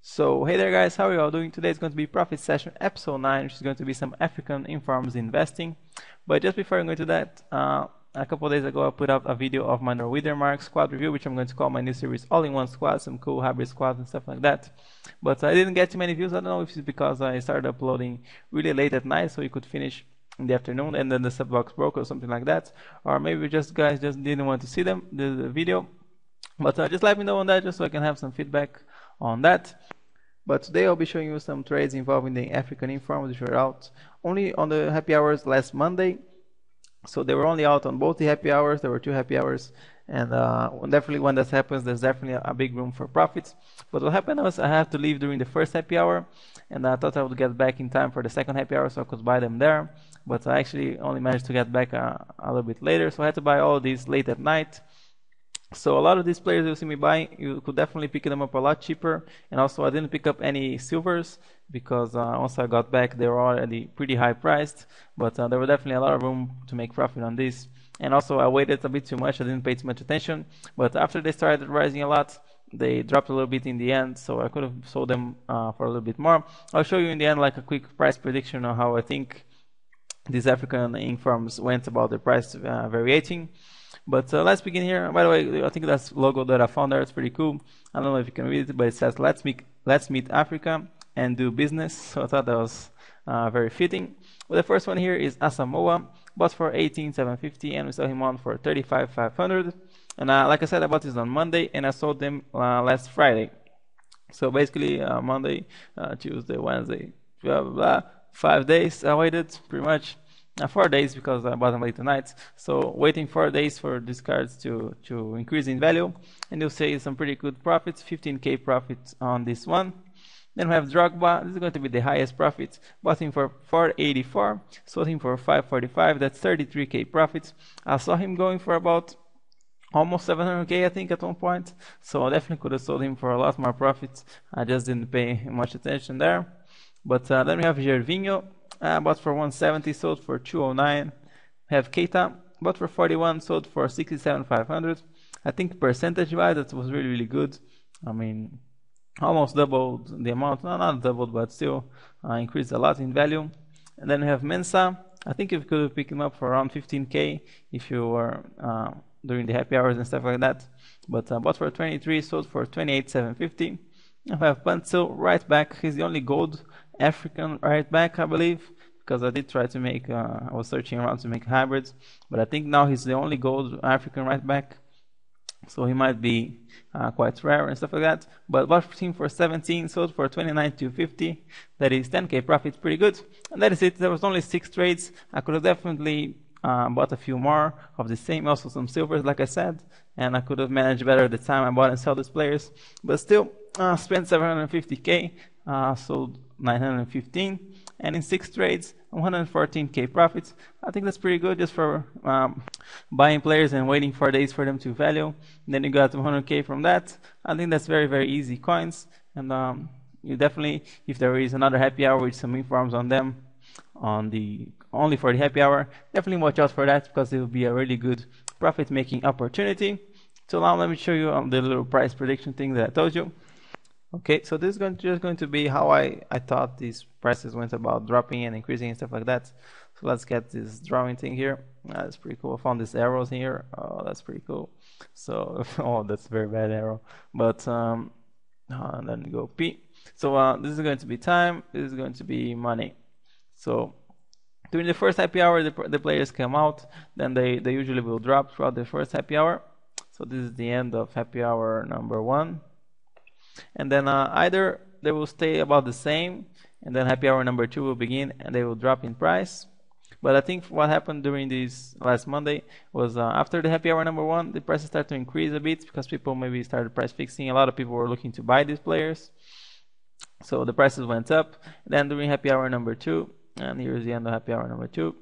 So hey there guys, how are you all doing? Today is going to be Profit Session Episode 9, which is going to be some African informs investing. But just before I go into that, a couple of days ago I put out a video of my Norwegian Mark squad review, which I'm going to call my new series All-in-One Squad, some cool hybrid squads and stuff like that. But I didn't get too many views. I don't know if it's because I started uploading really late at night so you could finish in the afternoon and then the sub box broke or something like that. Or maybe just guys just didn't want to see the video. But just let me know on that just so I can have some feedback on that. But today I'll be showing you some trades involving the African informs which were out only on the happy hours last Monday. So they were only out on both the happy hours. There were 2 happy hours, and definitely when that happens, there's definitely a big room for profits. But what happened was I had to leave during the first happy hour, and I thought I would get back in time for the second happy hour so I could buy them there. But I actually only managed to get back a little bit later, so I had to buy all of these late at night. So a lot of these players you'll see me buying, you could definitely pick them up a lot cheaper. And also I didn't pick up any silvers because once I got back they were already pretty high priced. But there was definitely a lot of room to make profit on this. And also I waited a bit too much, I didn't pay too much attention. But after they started rising a lot, they dropped a little bit in the end, so I could have sold them for a little bit more. I'll show you in the end like a quick price prediction on how I think these African informs went about the price variating. But let's begin here. By the way, I think that's logo that I found there. It's pretty cool. I don't know if you can read it, but it says let's meet Africa and do business. So I thought that was very fitting. Well, the first one here is Asamoah, bought for 18,750, and we saw him on for 35,500. And like I said, I bought this on Monday, and I sold them last Friday. So basically, Monday, Tuesday, Wednesday, blah blah blah. 5 days I waited, pretty much. 4 days because I bought them late tonight. So waiting 4 days for these cards to increase in value, and you'll see some pretty good profits, 15k profits on this one. Then we have Drogba. This is going to be the highest profit. Bought him for 484, sold him for 545. That's 33k profits. I saw him going for about almost 700k I think at one point. So I definitely could have sold him for a lot more profits. I just didn't pay much attention there. But then we have Gervinho. Bought for 170, sold for 209. Have Keita, bought for 41, sold for 67,500. I think percentage wise that was really good. I mean, almost doubled the amount. No, not doubled, but still increased a lot in value. And then we have Mensah. I think you could have picked him up for around 15k if you were during the happy hours and stuff like that. But bought for 23, sold for 28,750. I have Pansel right back. He's the only gold African right back, I believe, because I did try to make I was searching around to make hybrids, but I think now he's the only gold African right back, so he might be quite rare and stuff like that. But bought him for 17, sold for 29,250. That is 10k profit, pretty good. And that is it. There was only 6 trades. I could have definitely bought a few more of the same, also some silvers like I said, and I could have managed better the time I bought and sold these players, but still spent 750k, sold 915, and in 6 trades 114k profits. I think that's pretty good just for buying players and waiting 4 days for them to value. And then you got 100k from that. I think that's very easy coins, and you definitely, if there is another happy hour with some informs on them on the only for the happy hour, definitely watch out for that because it will be a really good profit making opportunity. So now let me show you the little price prediction thing that I told you. Okay, so this is just going to be how I thought these prices went about dropping and increasing and stuff like that. So let's get this drawing thing here. That's pretty cool. I found these arrows here. Oh, that's pretty cool. So oh, that's a very bad arrow. But and then go P. So this is going to be time. This is going to be money. So during the first happy hour, the players come out. Then they usually will drop throughout the first happy hour. So this is the end of happy hour number 1. And then either they will stay about the same, and then happy hour number 2 will begin and they will drop in price. But I think what happened during this last Monday was after the happy hour number 1, the prices started to increase a bit because people maybe started price fixing. A lot of people were looking to buy these players, so the prices went up. Then during happy hour number 2, and here's the end of happy hour number 2.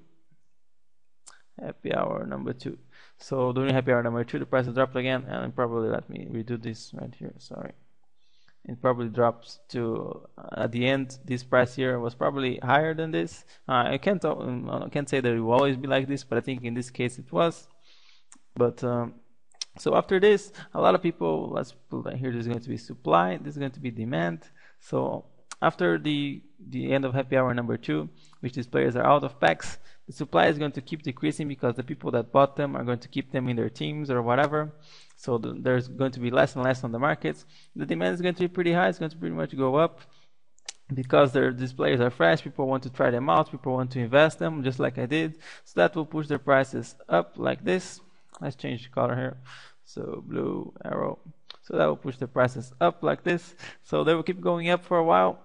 Happy hour number 2. So during happy hour number 2, the prices dropped again, and probably let me redo this right here. Sorry. It probably drops to at the end. This price here was probably higher than this. I can't say that it will always be like this, but I think in this case it was. But So after this, a lot of people, let's put that here, there's going to be supply, this is going to be demand. So after the end of happy hour number 2, which these players are out of packs, the supply is going to keep decreasing because the people that bought them are going to keep them in their teams or whatever. So there's going to be less and less on the markets. The demand is going to be pretty high, it's going to pretty much go up because these players are fresh, people want to try them out, people want to invest them, just like I did. So that will push their prices up like this. Let's change the color here. So blue arrow. So that will push the prices up like this. So they will keep going up for a while.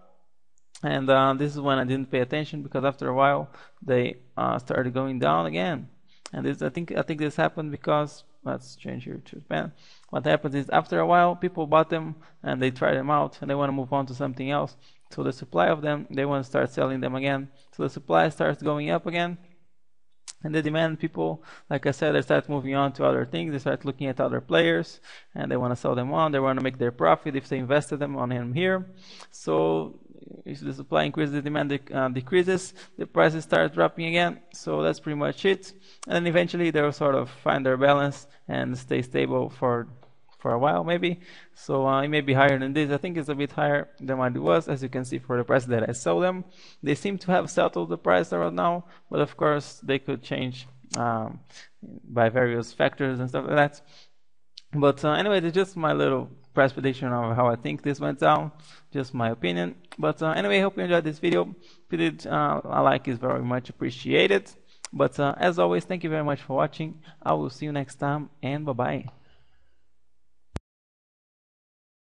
And this is when I didn't pay attention, because after a while they started going down again. And this, I think this happened because, let's change here to Japan. What happens is after a while people bought them and they try them out and they want to move on to something else. So the supply of them, they want to start selling them again. So the supply starts going up again. And the demand, people, like I said, they start moving on to other things. They start looking at other players and they want to sell them on. They want to make their profit if they invested them on him here. So if the supply increases, the demand decreases, the prices start dropping again. So that's pretty much it. And then eventually they'll sort of find their balance and stay stable for a while maybe. So it may be higher than this. I think it's a bit higher than what it was, as you can see for the price that I sold them. They seem to have settled the price around now, but of course they could change by various factors and stuff like that. But anyway, it's just my little price prediction of how I think this went down, just my opinion. But anyway, I hope you enjoyed this video. If you did, a like is very much appreciated. But as always, thank you very much for watching. I will see you next time, and bye bye.